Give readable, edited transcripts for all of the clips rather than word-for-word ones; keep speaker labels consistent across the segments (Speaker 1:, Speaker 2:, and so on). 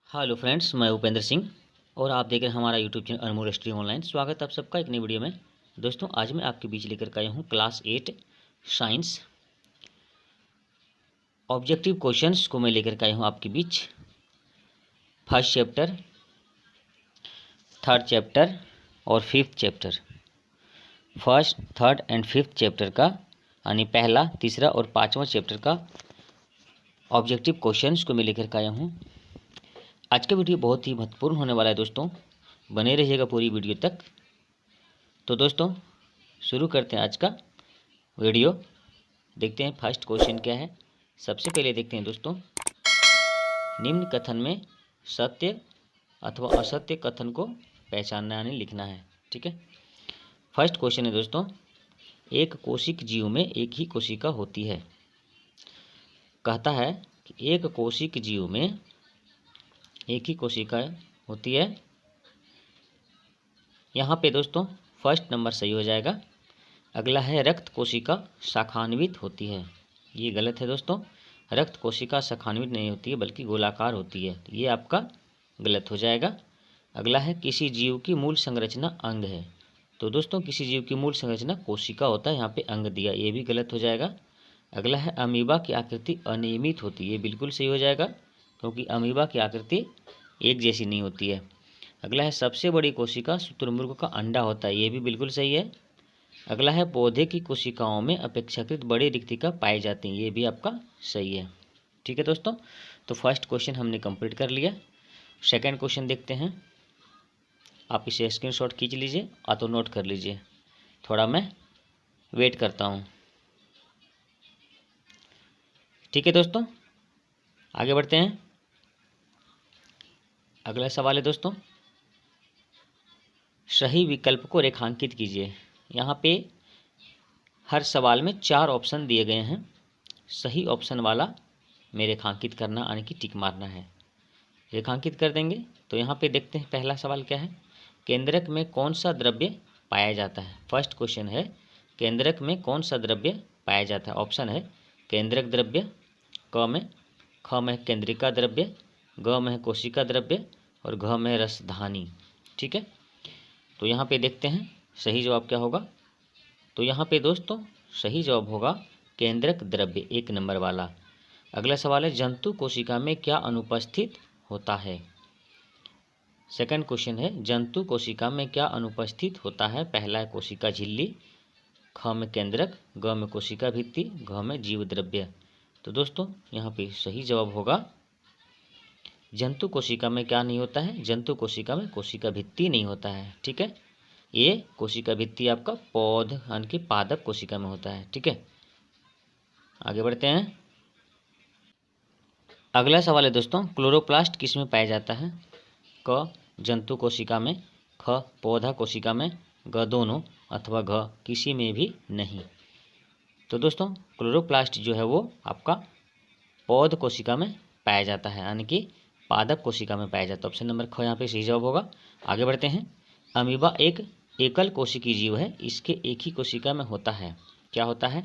Speaker 1: Hello friends, मैं उपेंद्र सिंह और आप देख रहे हैं हमारा यूट्यूब चैनल अनमोल स्ट्रीम ऑनलाइन। स्वागत है आप सबका एक नई वीडियो में। दोस्तों, आज मैं आपके बीच लेकर के आया हूँ क्लास 8 साइंस ऑब्जेक्टिव क्वेश्चंस को मैं लेकर के आया हूँ आपके बीच। फर्स्ट चैप्टर, थर्ड चैप्टर और fifth chapter, first, third and fifth chapter का यानी पहला, तीसरा और पाँचवा चैप्टर का ऑब्जेक्टिव क्वेश्चंस को मैं लेकर के आया हूँ। आज का वीडियो बहुत ही महत्वपूर्ण होने वाला है दोस्तों, बने रहिएगा पूरी वीडियो तक। तो दोस्तों, शुरू करते हैं आज का वीडियो। देखते हैं फर्स्ट क्वेश्चन क्या है। सबसे पहले देखते हैं दोस्तों, निम्न कथन में सत्य अथवा असत्य कथन को पहचानना यानी लिखना है। ठीक है। फर्स्ट क्वेश्चन है दोस्तों, एक कोशिक जीव में एक ही कोशिका होती है। कहता है कि एक कोशिक जीव में एक ही कोशिका होती है। यहाँ पे दोस्तों फर्स्ट नंबर सही हो जाएगा। अगला है रक्त कोशिका शाखान्वित होती है। ये गलत है दोस्तों, रक्त कोशिका शाखान्वित नहीं होती है बल्कि गोलाकार होती है। ये आपका गलत हो जाएगा। अगला है किसी जीव की मूल संरचना अंग है। तो दोस्तों, किसी जीव की मूल संरचना कोशिका होता है, यहाँ पे अंग दिया, ये भी गलत हो जाएगा। अगला है अमीबा की आकृति अनियमित होती है। ये बिल्कुल सही हो जाएगा क्योंकि अमीबा की आकृति एक जैसी नहीं होती है। अगला है सबसे बड़ी कोशिका शुतुरमुर्ग का अंडा होता है। ये भी बिल्कुल सही है। अगला है पौधे की कोशिकाओं में अपेक्षाकृत बड़ी रिक्तिका पाई जाती हैं। ये भी आपका सही है। ठीक है दोस्तों, तो फर्स्ट क्वेश्चन हमने कंप्लीट कर लिया। सेकंड क्वेश्चन देखते हैं। आप इसे स्क्रीनशॉट खींच लीजिए या तो नोट कर लीजिए, थोड़ा मैं वेट करता हूँ। ठीक है दोस्तों, आगे बढ़ते हैं। अगला सवाल है दोस्तों, सही विकल्प को रेखांकित कीजिए। यहाँ पे हर सवाल में 4 ऑप्शन दिए गए हैं। सही ऑप्शन वाला में रेखांकित करना यानी कि टिक मारना है। रेखांकित कर देंगे। तो यहाँ पे देखते हैं पहला सवाल क्या है। केंद्रक में कौन सा द्रव्य पाया जाता है। फर्स्ट क्वेश्चन है, केंद्रक में कौन सा द्रव्य पाया जाता है। ऑप्शन है केंद्रक द्रव्य, क में, ख में केंद्रिका द्रव्य, ग में कोशिका द्रव्य और घ में रसधानी। ठीक है। तो यहाँ पे देखते हैं सही जवाब क्या होगा। तो यहाँ पे दोस्तों सही जवाब होगा केंद्रक द्रव्य, 1 नंबर वाला। अगला सवाल है, जंतु कोशिका में क्या अनुपस्थित होता है। सेकंड क्वेश्चन है, जंतु कोशिका में क्या अनुपस्थित होता है। पहला है कोशिका झिल्ली, ख में केंद्रक, ग में कोशिका भित्ति, घ में जीव द्रव्य। तो दोस्तों यहाँ पे सही जवाब होगा जंतु कोशिका में क्या नहीं होता है। जंतु कोशिका में कोशिका भित्ति नहीं होता है। ठीक है। ये कोशिका भित्ति आपका पौध यानी कि पादप कोशिका में होता है। ठीक है, आगे बढ़ते हैं। अगला सवाल है दोस्तों, क्लोरोप्लास्ट किस में पाया जाता है। क जंतु कोशिका में, ख पौधा कोशिका में, ग दोनों अथवा घ किसी में भी नहीं। तो दोस्तों क्लोरोप्लास्ट जो है वो आपका पौध कोशिका में पाया जाता है यानी कि पादप कोशिका में पाया जाता है। ऑप्शन नंबर ख यहाँ पे सही जवाब होगा। आगे बढ़ते हैं। अमीबा एक एकल कोशिकीय जीव है, इसके एक ही कोशिका में होता है। क्या होता है।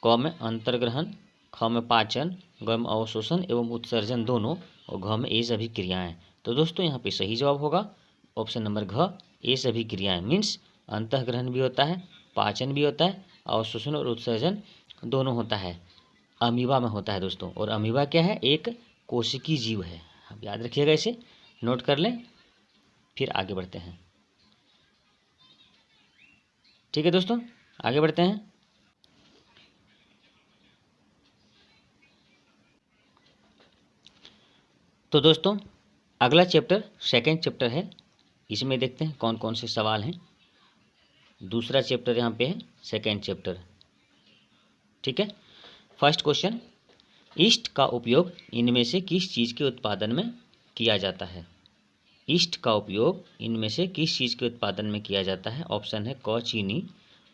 Speaker 1: क में अंतर्ग्रहण, ख में पाचन, ग में अवशोषण एवं उत्सर्जन दोनों और घ में ये सभी क्रियाएं। तो दोस्तों यहाँ पे सही जवाब होगा ऑप्शन नंबर घ, ये सभी क्रियाएं। मीन्स अंतःग्रहण भी होता है, पाचन भी होता है, अवशोषण और उत्सर्जन दोनों होता है, अमीबा में होता है दोस्तों। और अमीबा क्या है, एक कोशिकीय जीव है। अब याद रखिएगा, इसे नोट कर लें, फिर आगे बढ़ते हैं। ठीक है दोस्तों, आगे बढ़ते हैं। तो दोस्तों अगला चैप्टर सेकंड चैप्टर है। इसमें देखते हैं कौन कौन से सवाल हैं। दूसरा चैप्टर यहाँ पे है सेकंड चैप्टर। ठीक है। फर्स्ट क्वेश्चन, ईस्ट का उपयोग इनमें से किस चीज़ के उत्पादन में किया जाता है। ईस्ट का उपयोग इनमें से किस चीज़ के उत्पादन में किया जाता है। ऑप्शन है क चीनी,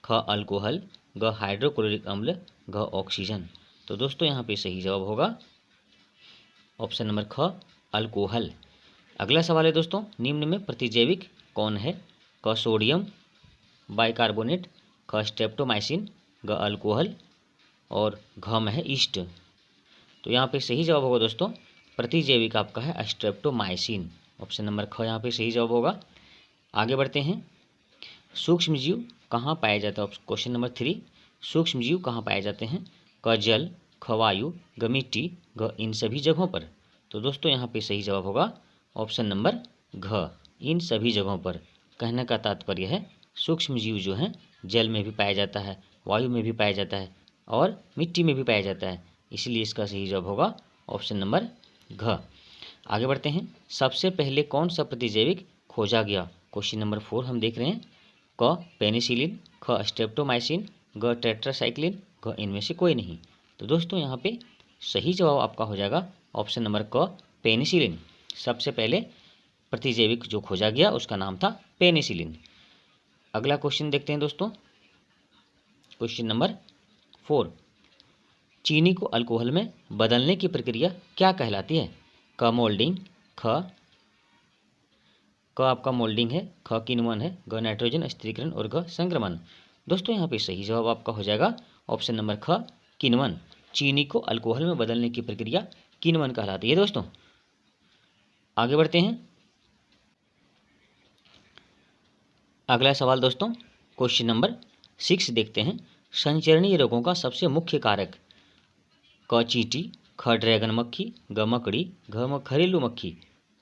Speaker 1: ख अल्कोहल, ग हाइड्रोक्लोरिक अम्ल, घ ऑक्सीजन। तो दोस्तों यहाँ पे सही जवाब होगा ऑप्शन नंबर ख अल्कोहल। अगला सवाल है दोस्तों, निम्न में प्रतिजैविक कौन है। क सोडियम बाइकार्बोनेट, ख स्ट्रेप्टोमाइसिन, ग अल्कोहल और घ में है ईस्ट। तो यहाँ पे सही जवाब होगा दोस्तों प्रतिजैविक आपका है स्ट्रेप्टोमाइसिन। ऑप्शन नंबर ख यहाँ पे सही जवाब होगा। आगे बढ़ते हैं। सूक्ष्म जीव कहाँ पाए जाते हैं? क्वेश्चन नंबर 3, सूक्ष्म जीव कहाँ पाए जाते हैं? क जल, ख वायु, ग मिट्टी, ग इन सभी जगहों पर। तो दोस्तों यहाँ पे सही जवाब होगा ऑप्शन नंबर घ, इन सभी जगहों पर। कहने का तात्पर्य है सूक्ष्म जीव जो हैं जल में भी पाया जाता है, वायु में भी पाया जाता है और मिट्टी में भी पाया जाता है, इसलिए इसका सही जवाब होगा ऑप्शन नंबर घ। आगे बढ़ते हैं। सबसे पहले कौन सा प्रतिजैविक खोजा गया? क्वेश्चन नंबर 4 हम देख रहे हैं। क पेनिसिलिन, ख स्ट्रेप्टोमाइसिन, ग टेट्रासाइक्लिन, ग इनमें से कोई नहीं। तो दोस्तों यहाँ पे सही जवाब आपका हो जाएगा ऑप्शन नंबर क पेनिसिलिन। सबसे पहले प्रतिजैविक जो खोजा गया उसका नाम था पेनिसिलिन। अगला क्वेश्चन देखते हैं दोस्तों। क्वेश्चन नंबर 4, चीनी को अल्कोहल में बदलने की प्रक्रिया क्या कहलाती है? क मोल्डिंग, क आपका मोल्डिंग है, ख किण्वन है, ग नाइट्रोजन स्थिरीकरण और ग संक्रमण। दोस्तों यहाँ पे सही जवाब आपका हो जाएगा ऑप्शन नंबर ख किण्वन। चीनी को अल्कोहल में बदलने की प्रक्रिया किण्वन कहलाती है दोस्तों। आगे बढ़ते हैं। अगला सवाल दोस्तों क्वेश्चन नंबर 6 देखते हैं। संचरणीय रोगों का सबसे मुख्य कारक? क चींटी, ख ड्रैगन मक्खी, ग मकड़ी, घ घरेलू मक्खी।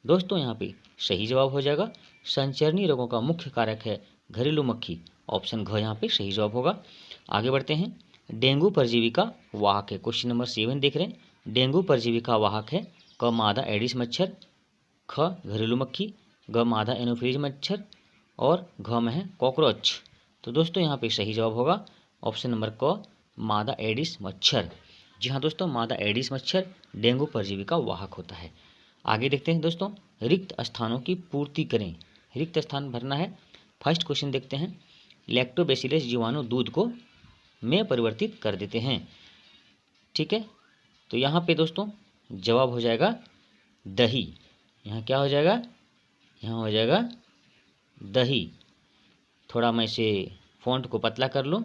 Speaker 1: दोस्तों यहाँ पे सही जवाब हो जाएगा संचरणीय रोगों का मुख्य कारक है घरेलू मक्खी। ऑप्शन घ यहाँ पे सही जवाब होगा। आगे बढ़ते हैं। डेंगू परजीवी का वाहक है। क्वेश्चन नंबर 7 देख रहे हैं। डेंगू परजीवी का वाहक है क मादा एडिस मच्छर, ख घरेलू मक्खी, ग मादा एनोफिलीज मच्छर और घ में है कॉकरोच। तो दोस्तों यहाँ पे सही जवाब होगा ऑप्शन नंबर क मादा एडिस मच्छर। जी हाँ दोस्तों, मादा एडिस मच्छर डेंगू परजीवी का वाहक होता है। आगे देखते हैं दोस्तों। रिक्त स्थानों की पूर्ति करें। रिक्त स्थान भरना है। फर्स्ट क्वेश्चन देखते हैं। लैक्टोबैसिलस जीवाणु दूध को में परिवर्तित कर देते हैं। ठीक है, तो यहाँ पे दोस्तों जवाब हो जाएगा दही। यहाँ क्या हो जाएगा? यहाँ हो जाएगा दही। थोड़ा मैं इसे फॉन्ट को पतला कर लूँ।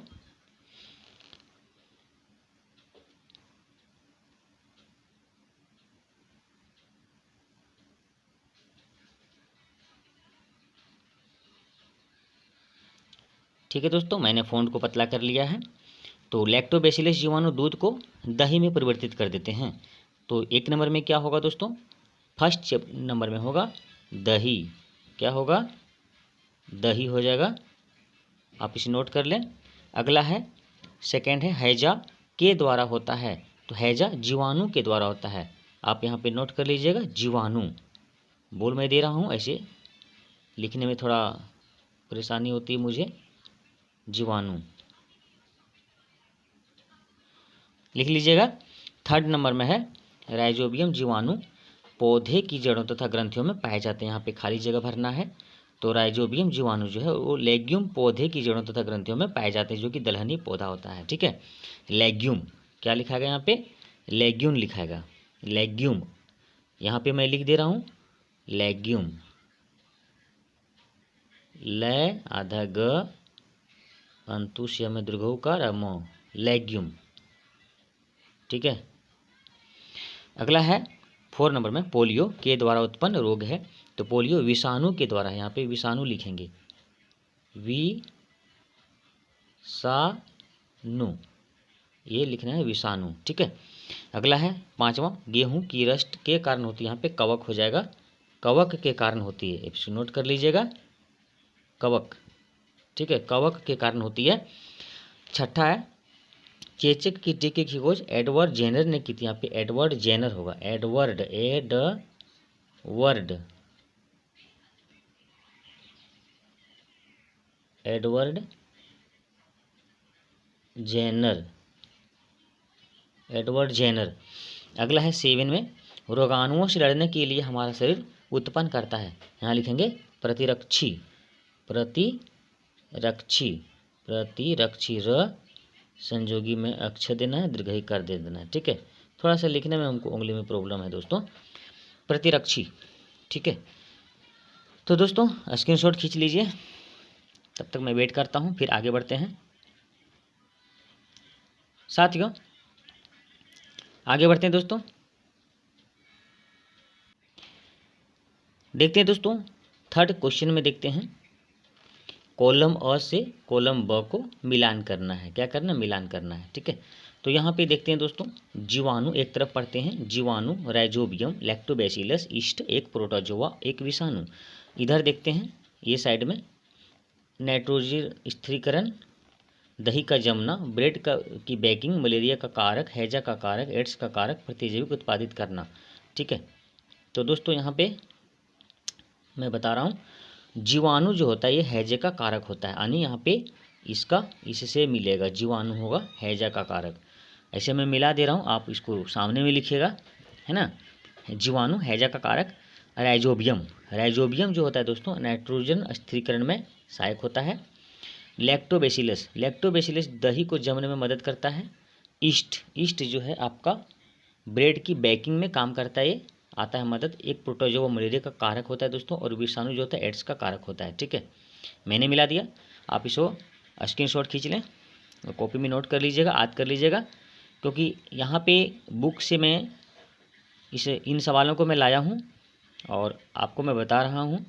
Speaker 1: ठीक है दोस्तों, मैंने फ़ॉन्ट को पतला कर लिया है। तो लैक्टोबैसिलस जीवाणु दूध को दही में परिवर्तित कर देते हैं। तो 1 नंबर में क्या होगा दोस्तों? फर्स्ट नंबर में होगा दही। क्या होगा? दही हो जाएगा। आप इसे नोट कर लें। अगला है सेकेंड है हैजा के द्वारा होता है। तो हैजा जीवाणु के द्वारा होता है। आप यहाँ पे नोट कर लीजिएगा जीवाणु। बोल मैं दे रहा हूँ, ऐसे लिखने में थोड़ा परेशानी होती है मुझे। जीवाणु लिख लीजिएगा। थर्ड नंबर में है राइजोबियम जीवाणु पौधे की जड़ों तथा ग्रंथियों में पाए जाते हैं। यहाँ पे खाली जगह भरना है। तो राइजोबियम जीवाणु जो है वो लेग्यूम पौधे की जड़ों तथा ग्रंथियों में पाए जाते हैं, जो कि दलहनी पौधा होता है। ठीक है, लेग्यूम क्या लिखा गया यहाँ पे? लेग्यूम लिखाएगा। लेग्यूम यहाँ पे मैं लिख दे रहा हूँ लेग्यूम। ले आधा ग अंतुष्य में दीर्घऊ का रमो, लेग्यूम। ठीक है, अगला है 4 नंबर में पोलियो के द्वारा उत्पन्न रोग है। तो पोलियो विषाणु के द्वारा है। यहाँ पे विषाणु लिखेंगे, विषाणु, ये लिखना है विषाणु। ठीक है, अगला है 5वां गेहूं की रस्ट के कारण होती है। यहाँ पे कवक हो जाएगा, कवक के कारण होती है। इसे नोट कर लीजिएगा, कवक। ठीक है, कवक के कारण होती है। छठा है चेचक की टीके की खोज एडवर्ड जेनर ने की थी। यहाँ पे एडवर्ड जेनर होगा, एडवर्ड एडवर्ड जेनर। अगला है 7 में रोगाणुओं से लड़ने के लिए हमारा शरीर उत्पन्न करता है। यहाँ लिखेंगे प्रतिरक्षी, र संजोगी में अक्षर देना है, दीर्घई कर दे देना है। ठीक है, थोड़ा सा लिखने में हमको उंगली में प्रॉब्लम है दोस्तों। प्रतिरक्षी। ठीक है, तो दोस्तों स्क्रीनशॉट खींच लीजिए। तब तक मैं वेट करता हूँ, फिर आगे बढ़ते हैं साथियों। आगे बढ़ते हैं दोस्तों। देखते हैं दोस्तों, थर्ड क्वेश्चन में देखते हैं, कॉलम अ से कॉलम ब को मिलान करना है। क्या करना? मिलान करना है। ठीक है, तो यहाँ पे देखते हैं दोस्तों, जीवाणु एक तरफ पढ़ते हैं, जीवाणु, राइजोबियम, लैक्टोबैसिलस, ईस्ट, एक प्रोटोजोआ, एक विषाणु। इधर देखते हैं ये साइड में, नाइट्रोजन स्थिरीकरण, दही का जमना, ब्रेड का की बेकिंग, मलेरिया का कारक, हैजा का कारक, एड्स का कारक, प्रतिजैविक उत्पादित करना। ठीक है, तो दोस्तों यहाँ पे मैं बता रहा हूँ, जीवाणु जो होता है ये हैजे का कारक होता है, यानी यहाँ पे इसका इससे मिलेगा, जीवाणु होगा हैजा का कारक। ऐसे मैं मिला दे रहा हूँ, आप इसको सामने में लिखिएगा, है ना। जीवाणु हैजा का कारक, राइजोबियम, राइजोबियम जो होता है दोस्तों नाइट्रोजन स्थिरीकरण में सहायक होता है। लैक्टोबैसिलस, लैक्टोबैसिलस दही को जमने में मदद करता है। ईस्ट, ईस्ट जो है आपका ब्रेड की बेकिंग में काम करता है, ये आता है मदद। एक प्रोटोजोआ मलेरिया का कारक होता है दोस्तों, और विषाणु जो होता है एड्स का कारक होता है। ठीक है, मैंने मिला दिया, आप इसको स्क्रीनशॉट खींच लें और कॉपी में नोट कर लीजिएगा, याद कर लीजिएगा, क्योंकि यहाँ पे बुक से मैं इन सवालों को मैं लाया हूँ और आपको मैं बता रहा हूँ।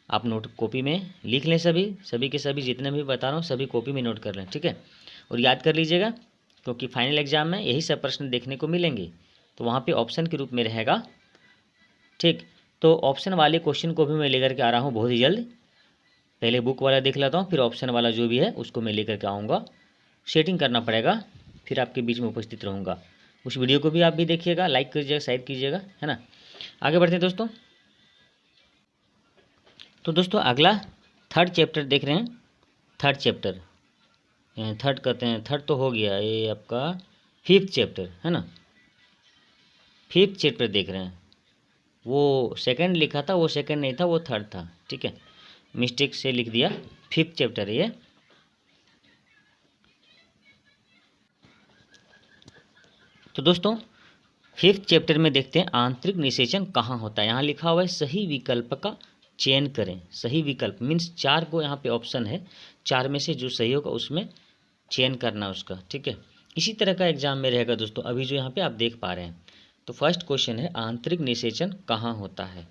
Speaker 1: आप नोट कॉपी में लिख लें, सभी के सभी जितने भी बता रहा हूँ सभी कॉपी में नोट कर लें। ठीक है, और याद कर लीजिएगा, क्योंकि फाइनल एग्जाम में यही सब प्रश्न देखने को मिलेंगे, तो वहाँ पे ऑप्शन के रूप में रहेगा। ठीक, तो ऑप्शन वाले क्वेश्चन को भी मैं लेकर के आ रहा हूँ बहुत ही जल्द। पहले बुक वाला देख लेता हूँ, फिर ऑप्शन वाला जो भी है उसको मैं लेकर के आऊँगा। सेटिंग करना पड़ेगा, फिर आपके बीच में उपस्थित रहूँगा। उस वीडियो को भी आप भी देखिएगा, लाइक कीजिएगा, शेयर कीजिएगा, है ना। आगे बढ़ते हैं दोस्तों। तो दोस्तों अगला थर्ड चैप्टर देख रहे हैं, थर्ड चैप्टर, थर्ड कहते हैं, थर्ड तो हो गया, ये आपका फिफ्थ चैप्टर है ना। फिफ्थ चैप्टर देख रहे हैं, वो सेकंड लिखा था, वो सेकंड नहीं था, वो थर्ड था। ठीक है, मिस्टेक से लिख दिया, फिफ्थ चैप्टर है ये। तो दोस्तों फिफ्थ चैप्टर में देखते हैं आंतरिक निषेचन कहाँ होता है। यहाँ लिखा हुआ है सही विकल्प का चयन करें। सही विकल्प मीन्स 4 को यहाँ पे ऑप्शन है, 4 में से जो सही होगा उसमें चयन करना उसका। ठीक है, इसी तरह का एग्जाम में रहेगा दोस्तों, अभी जो यहाँ पे आप देख पा रहे हैं। तो फर्स्ट क्वेश्चन है आंतरिक निषेचन कहाँ होता है।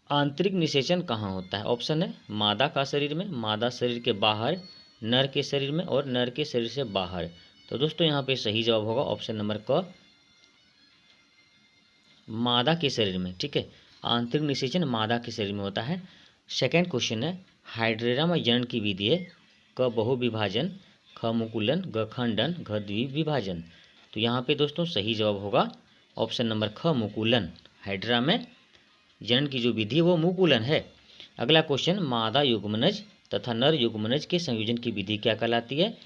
Speaker 1: आंतरिक निषेचन कहाँ होता है? ऑप्शन है मादा का शरीर में, मादा शरीर के बाहर, नर के शरीर में और नर के शरीर से बाहर। तो दोस्तों यहाँ पे सही जवाब होगा ऑप्शन नंबर क, मादा के शरीर में। ठीक है, आंतरिक निषेचन मादा के शरीर में होता है। सेकंड क्वेश्चन है हाइड्रेरा में जनन की विधि है, क बहुविभाजन, ख मुकुलन, ग खंडन, घ द्विविभाजन। तो यहाँ पे दोस्तों सही जवाब होगा ऑप्शन नंबर ख, मुकुलन। हाइड्रा में जनन की जो विधि है वो मुकुलन है। अगला क्वेश्चन मादा युग्मनज तथा नर युग्मनज के संयोजन की विधि क्या कहलाती है?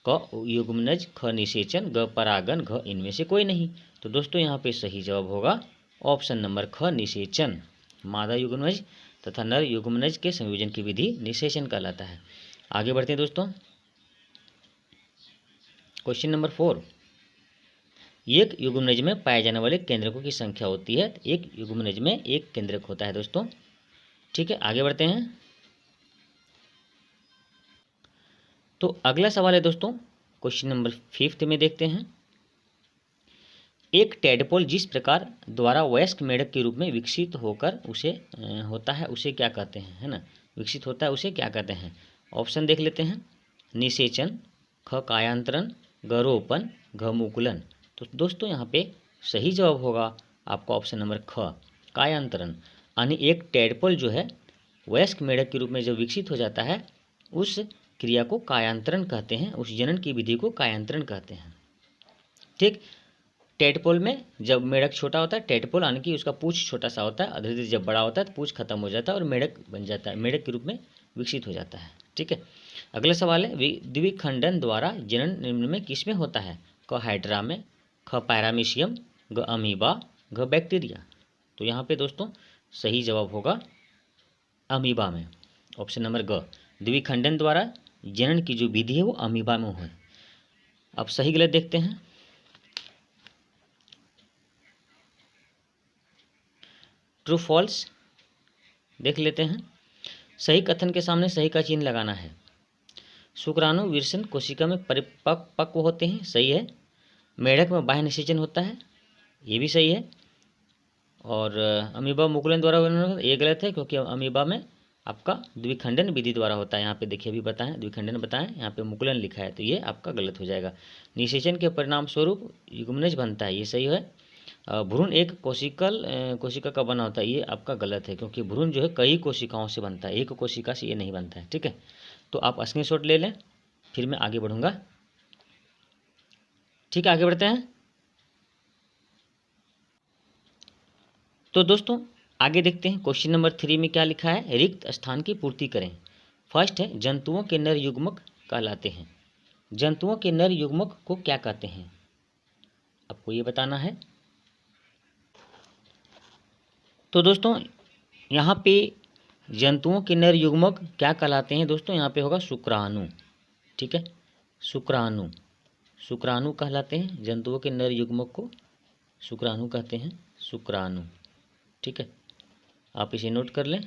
Speaker 1: क युग्मनज, ख निषेचन, ग परागन, घ इनमें से कोई नहीं। तो दोस्तों यहाँ पे सही जवाब होगा ऑप्शन नंबर ख, निषेचन। मादा युग्मनज तथा नर युग्मनज के संयोजन की विधि निषेचन कहलाता है। आगे बढ़ते हैं दोस्तों, क्वेश्चन नंबर 4, एक युग्मनज में पाए जाने वाले केंद्रकों की संख्या होती है। एक युग्मनज में एक केंद्रक होता है दोस्तों। ठीक है, आगे बढ़ते हैं। तो अगला सवाल है दोस्तों क्वेश्चन नंबर 5 में देखते हैं, एक टेडपोल जिस प्रकार द्वारा वयस्क मेढक के रूप में विकसित होकर उसे होता है उसे क्या कहते हैं, है ना। विकसित होता है उसे क्या कहते हैं? ऑप्शन देख लेते हैं, निषेचन, ख कायांतरण, ग रोपण, घ मुकुलन। तो दोस्तों यहाँ पे सही जवाब होगा आपका ऑप्शन नंबर ख, कायांतरण। यानी एक टेडपोल जो है वयस्क मेढक के रूप में जब विकसित हो जाता है उस क्रिया को कायांतरण कहते हैं, उस जनन की विधि को कायांतरण कहते हैं। ठीक, टेडपोल में जब मेढक छोटा होता है, टेडपोल यानी कि उसका पूंछ छोटा सा होता है, धीरे धीरे जब बड़ा होता है तो पूंछ खत्म हो जाता है और मेढक बन जाता है, मेढक के रूप में विकसित हो जाता है। ठीक है, अगला सवाल है द्विखंडन द्वारा जनन निम्न में किस में होता है? क हाइड्रा में, ख पैरामीशियम, ग अमीबा, घ बैक्टीरिया। तो यहाँ पे दोस्तों सही जवाब होगा अमीबा में, ऑप्शन नंबर ग। द्विखंडन द्वारा जनन की जो विधि है वो अमीबा में है। अब सही गलत देखते हैं। ट्रू फॉल्स देख लेते हैं। सही कथन के सामने सही का चिन्ह लगाना है। शुक्राणु विरसन कोशिका में परिपक्व होते हैं, सही है। मेढक में बाह्य निषेचन होता है, ये भी सही है। और अमीबा मुकुलन द्वारा ये गलत है, क्योंकि अमीबा में आपका द्विखंडन विधि द्वारा होता है। यहाँ पे देखिए अभी बताएं, द्विखंडन बताएं, यहाँ पे मुकुलन लिखा है, तो ये आपका गलत हो जाएगा। निषेचन के परिणाम स्वरूप युग्मनज बनता है, ये सही है। भ्रूण एक कोशिका का बना होता है, ये आपका गलत है, क्योंकि भ्रूण जो है कई कोशिकाओं से बनता है, एक कोशिका से ये नहीं बनता है। ठीक है, तो आप स्क्रीनशॉट ले लें, फिर मैं आगे बढ़ूँगा। ठीक है, आगे बढ़ते हैं। तो दोस्तों आगे देखते हैं क्वेश्चन नंबर 3 में क्या लिखा है। रिक्त स्थान की पूर्ति करें। फर्स्ट है, जंतुओं के नर युग्मक कहलाते हैं। जंतुओं के नर युग्मक को क्या कहते हैं, आपको ये बताना है। तो दोस्तों यहाँ पे जंतुओं के नर युग्मक क्या कहलाते हैं दोस्तों, यहाँ पे होगा शुक्राणु। ठीक है, शुक्राणु कहलाते हैं। जंतुओं के नर युग्मक को शुक्राणु कहते हैं, शुक्राणु। ठीक है, आप इसे नोट कर लें।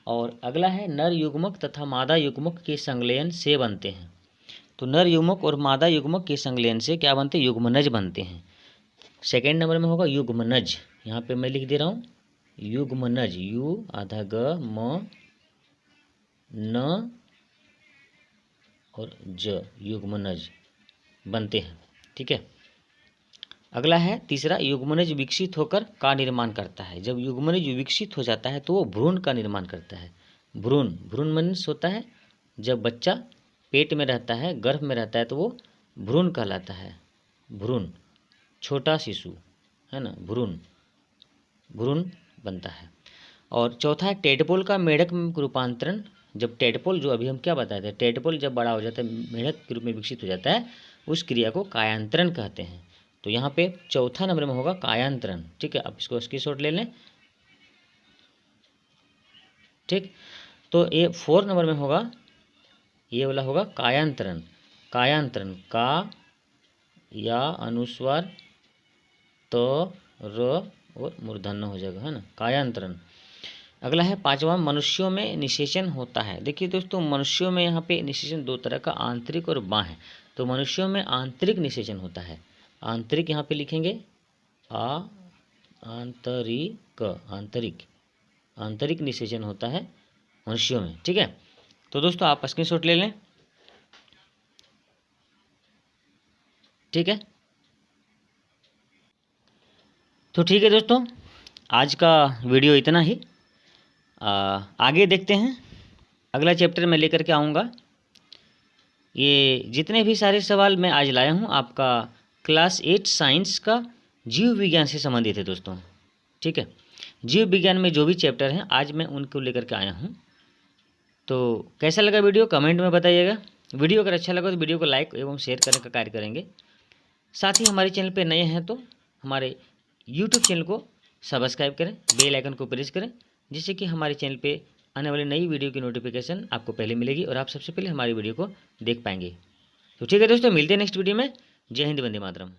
Speaker 1: और अगला है, नर युग्मक तथा मादा युग्मक के संलयन से बनते हैं। तो नर युग्मक और मादा युग्मक के संलयन से क्या बनते हैं, युग्मनज बनते हैं। सेकेंड नंबर में होगा युग्मनज, यहाँ पे मैं लिख दे रहा हूँ युग्मनज, यू आधा ग म न और ज, युग्मनज बनते हैं। ठीक है, अगला है तीसरा, युग्मनज विकसित होकर का निर्माण करता है। जब युग्मनज विकसित हो जाता है तो वो भ्रूण का निर्माण करता है। भ्रूण मीन्स होता है जब बच्चा पेट में रहता है, गर्भ में रहता है, तो वो भ्रूण कहलाता है। भ्रूण, छोटा शिशु है ना, भ्रूण बनता है। और चौथा है, टेडपोल का मेढक में रूपांतरण। जब टेडपोल, जो अभी हम क्या बताए थे, टेडपोल जब बड़ा हो जाता है, मेढक के रूप में विकसित हो जाता है, उस क्रिया को कायांतरण कहते हैं। तो यहाँ पे चौथा नंबर में होगा कायांतरण। ठीक है, आप इसको स्क्रीनशॉट ले लें। ठीक, तो ये 4 नंबर में होगा, ये वाला होगा कायांतरण। कायांतरण, का या अनुस्वार त र और मूर्धन्य हो जाएगा, है ना, कायांतरण। अगला है 5वां, मनुष्यों में निषेचन होता है। देखिए दोस्तों, मनुष्यों में यहाँ पे निषेचन 2 तरह का, आंतरिक और बाह्य। तो मनुष्यों में आंतरिक निषेचन होता है। आंतरिक यहाँ पे लिखेंगे आंतरिक निषेचन होता है मनुष्यों में। ठीक है, तो दोस्तों आप स्क्रीनशॉट ले लें। ठीक है, तो ठीक है दोस्तों, आज का वीडियो इतना ही। आगे देखते हैं, अगला चैप्टर मैं लेकर के आऊँगा। ये जितने भी सारे सवाल मैं आज लाया हूँ आपका क्लास 8 साइंस का जीव विज्ञान से संबंधित है दोस्तों। ठीक है, जीव विज्ञान में जो भी चैप्टर हैं आज मैं उनको लेकर के आया हूँ। तो कैसा लगा वीडियो, कमेंट में बताइएगा। वीडियो अगर अच्छा लगा तो वीडियो को लाइक एवं शेयर करने का कार्य करेंगे। साथ ही हमारे चैनल पर नए हैं तो हमारे यूट्यूब चैनल को सब्सक्राइब करें, बेल आइकन को प्रेस करें, जिससे कि हमारे चैनल पे आने वाली नई वीडियो की नोटिफिकेशन आपको पहले मिलेगी और आप सबसे पहले हमारी वीडियो को देख पाएंगे। तो ठीक है दोस्तों, मिलते हैं नेक्स्ट वीडियो में। जय हिंद, वंदे मातरम।